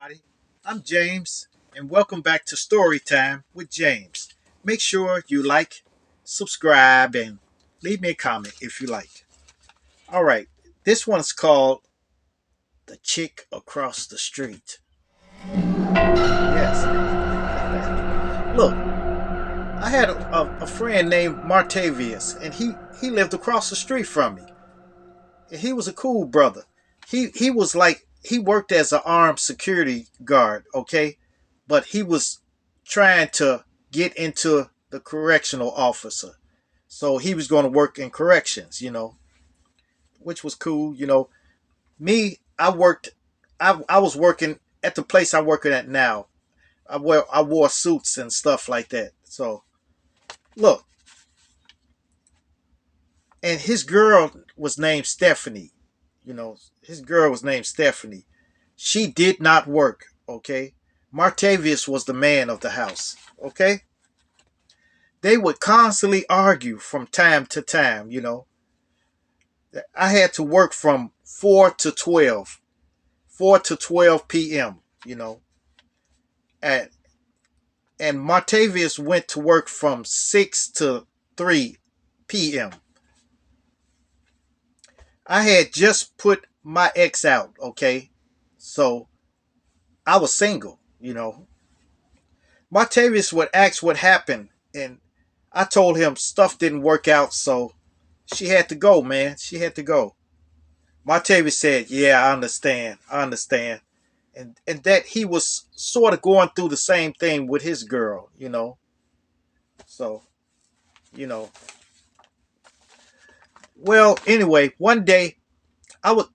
everybody. I'm James, and welcome back to Storytime with James. Make sure you like, subscribe, and leave me a comment if you like. All right, this one's called The Chick Across the Street. Yes. Look, I had a friend named Martavius, and he lived across the street from me. And he was a cool brother. He was like he worked as an armed security guard, okay? But he was trying to get into the correctional officer. So he was going to work in corrections, which was cool. Me, I was working at the place I'm working at now. I wore suits and stuff like that. So look, and his girl was named Stephanie. His girl was named Stephanie. She did not work, okay? Martavius was the man of the house, okay? They would constantly argue from time to time. I had to work from 4 to 12, 4 to 12 p.m., and, and Martavius went to work from 6 to 3 p.m. I had just put my ex out, okay? So I was single. Martavius would ask what happened, and I told him stuff didn't work out, so she had to go, man. She had to go. Martavius said, "Yeah, I understand. I understand." And that he was sort of going through the same thing with his girl. So, you know. Well, anyway, one day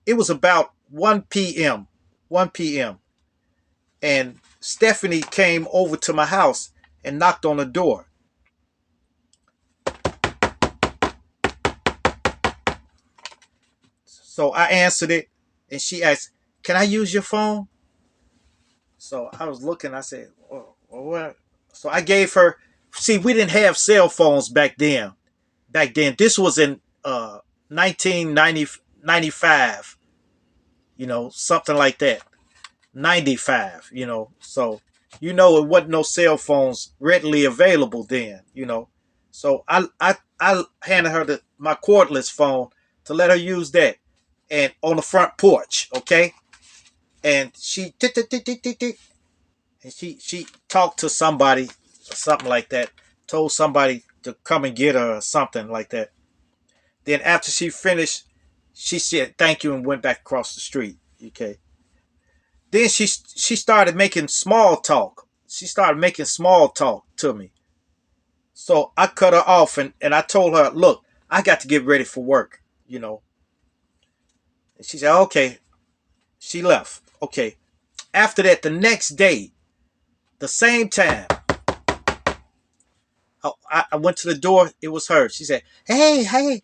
it was about 1 p.m. 1 p.m. and Stephanie came over to my house and knocked on the door. So I answered it, and she asked, "Can I use your phone?" So I was looking. I said, "What?" So I gave her. See, we didn't have cell phones back then. This was in 1995. Something like that. 95. So it wasn't no cell phones readily available then. So I handed her my cordless phone to let her use that, and on the front porch, okay. And she tick, tick, tick, tick, tick, tick, and she talked to somebody or something like that. Told somebody to come and get her or something like that. Then after she finished, she said thank you and went back across the street. Okay. Then she started making small talk. She started making small talk to me. So I cut her off, and I told her, look, I got to get ready for work. And she said, okay. She left. Okay. After that, the next day, the same time, I went to the door. It was her. She said, hey,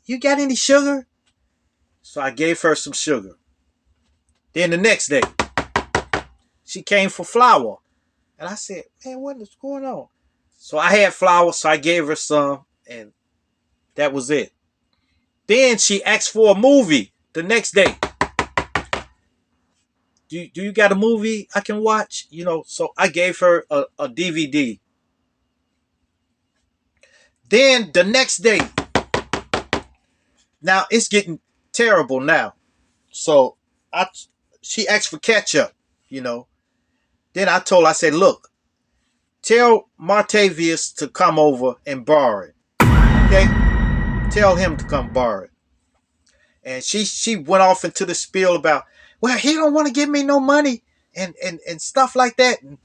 you got any sugar? So I gave her some sugar. Then the next day, she came for flour. And I said, man, what is going on? So I had flour, so I gave her some, and that was it. Then she asked for a movie the next day. Do you got a movie I can watch? So I gave her a DVD. Then the next day, now it's getting terrible now. So I she asked for ketchup. Then I said, look, tell Martavius to come over and borrow it. Okay? Tell him to come borrow it. And she went off into the spiel about, well, he don't want to give me no money and stuff like that. And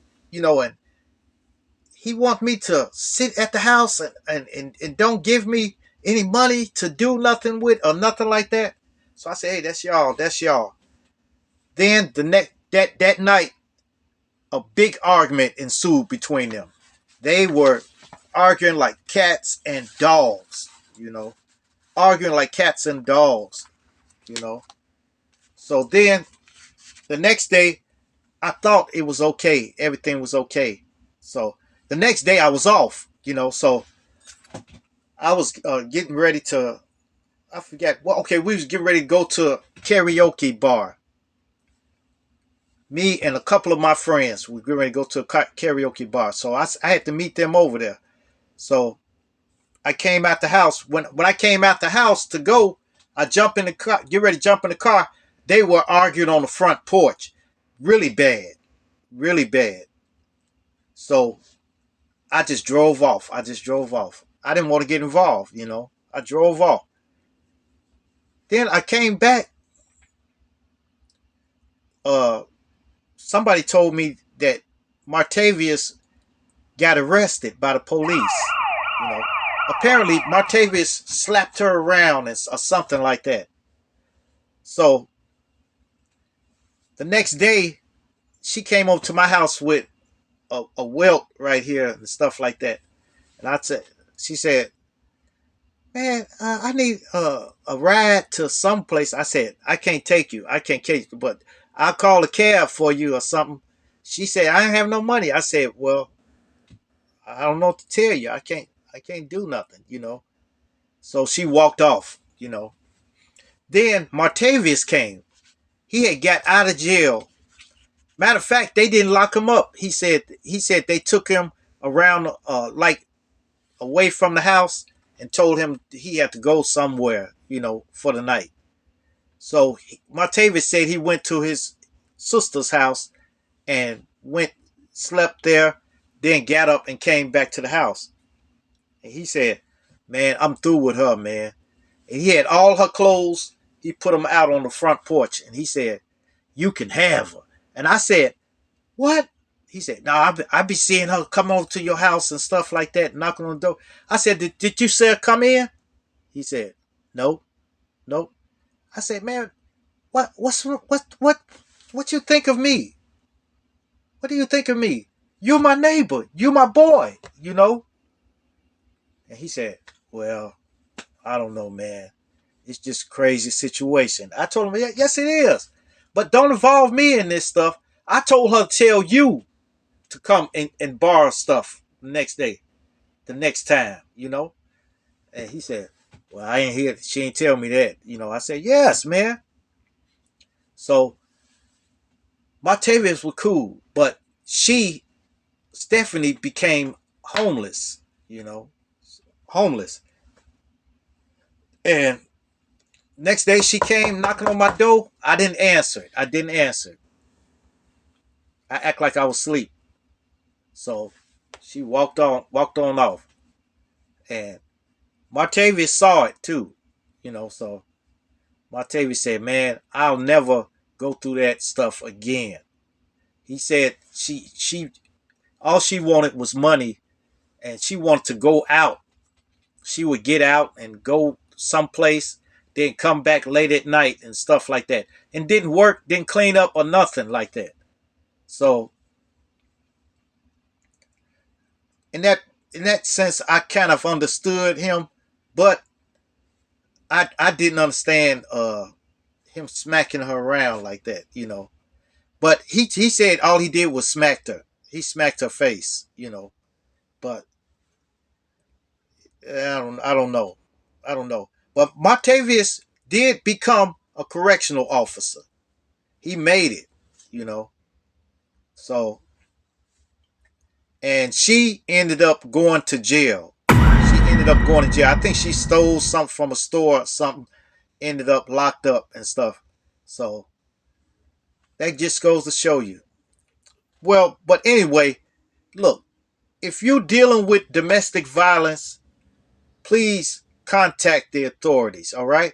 he want me to sit at the house and don't give me any money to do nothing with or nothing like that. So I said, hey, that's y'all. Then the next that night, a big argument ensued between them. They were arguing like cats and dogs, you know, arguing like cats and dogs, you know. So then the next day, I thought it was okay. Everything was okay. So the next day I was off. So I was getting ready to, I forget. Well, okay, we was getting ready to go to a karaoke bar. Me and a couple of my friends, we were ready to go to a karaoke bar. So I had to meet them over there. So I came out the house. When I came out the house to go, I jump in the car, get ready to jump in the car. They were arguing on the front porch. Really bad. Really bad. So I just drove off. I just drove off. I didn't want to get involved, you know. I drove off. Then I came back. Uh, Somebody told me that Martavius got arrested by the police. You know, apparently Martavius slapped her around or something like that. So the next day, she came over to my house with a welt right here and stuff like that. And she said, "Man, I need a ride to some place." I said, "I can't take you. I can't take you, but I'll call a cab for you or something." She said, "I don't have no money." I said, "Well, I don't know what to tell you. I can't do nothing, you know." So she walked off, you know. Then Martavius came. He had got out of jail. Matter of fact, they didn't lock him up. He said they took him around like away from the house and told him he had to go somewhere, you know, for the night. So Martavius said he went to his sister's house and slept there, then got up and came back to the house. And he said, "Man, I'm through with her, man." And he had all her clothes. He put them out on the front porch, and he said, "You can have her." And I said, "What?" He said, "No, I be seeing her come over to your house and stuff like that, knocking on the door." I said, did you say her come in?" He said, "No, no." I said, "Man, what you think of me? What do you think of me? You're my neighbor. You're my boy, you know?" And he said, "Well, I don't know, man. It's just a crazy situation." I told him, "Yeah, yes, it is. But don't involve me in this stuff." I told her to tell you to come and borrow stuff the next day, the next time, you know? And he said, "Well, I ain't hear, she ain't tell me that." You know, I said, "Yes, man." So Martavius was cool, but Stephanie became homeless, you know, homeless. And next day she came knocking on my door. I didn't answer it. I didn't answer it. I act like I was asleep. So she walked on off. And Martavius saw it too, you know, so Martavius said, "Man, I'll never go through that stuff again." He said she all she wanted was money, and she wanted to go out. She would get out and go someplace, then come back late at night and stuff like that. And didn't work, didn't clean up or nothing like that. So in that in that sense I kind of understood him, but I didn't understand him smacking her around like that, you know. But he said all he did was smacked her. He smacked her face, you know. But I don't know. I don't know. But Martavius did become a correctional officer. He made it, you know. So and she ended up going to jail. She ended up going to jail. I think she stole something from a store or something, ended up locked up and stuff. So that just goes to show you. Well, but anyway, look, if you're dealing with domestic violence, please contact the authorities, all right?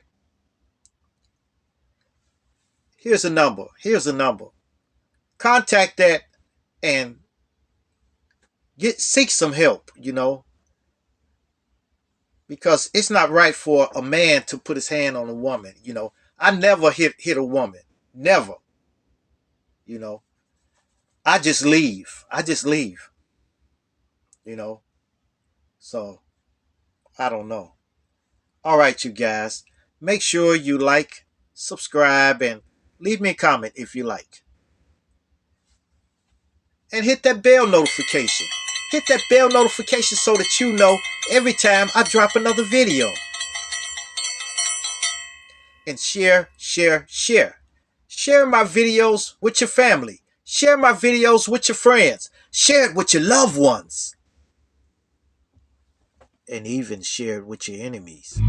Here's a number. Here's a number. Contact that and seek some help, you know, because it's not right for a man to put his hand on a woman, you know. I never hit a woman. Never, you know. I just leave. I just leave, you know. So, I don't know. All right, you guys. Make sure you like, subscribe, and leave me a comment if you like. And hit that bell notification. Hit that bell notification so that you know every time I drop another video. And share, share, share. Share my videos with your family. Share my videos with your friends. Share it with your loved ones. And even share it with your enemies.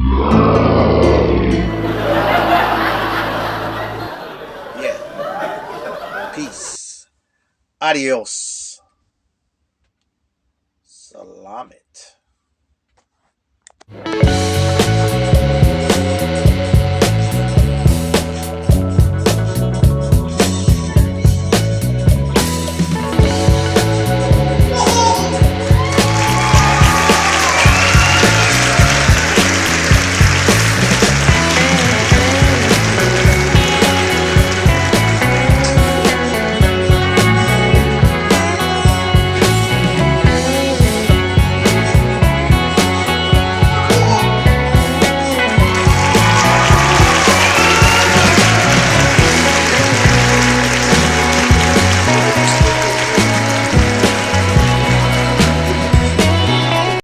Yeah. Peace. Adios. Salamat.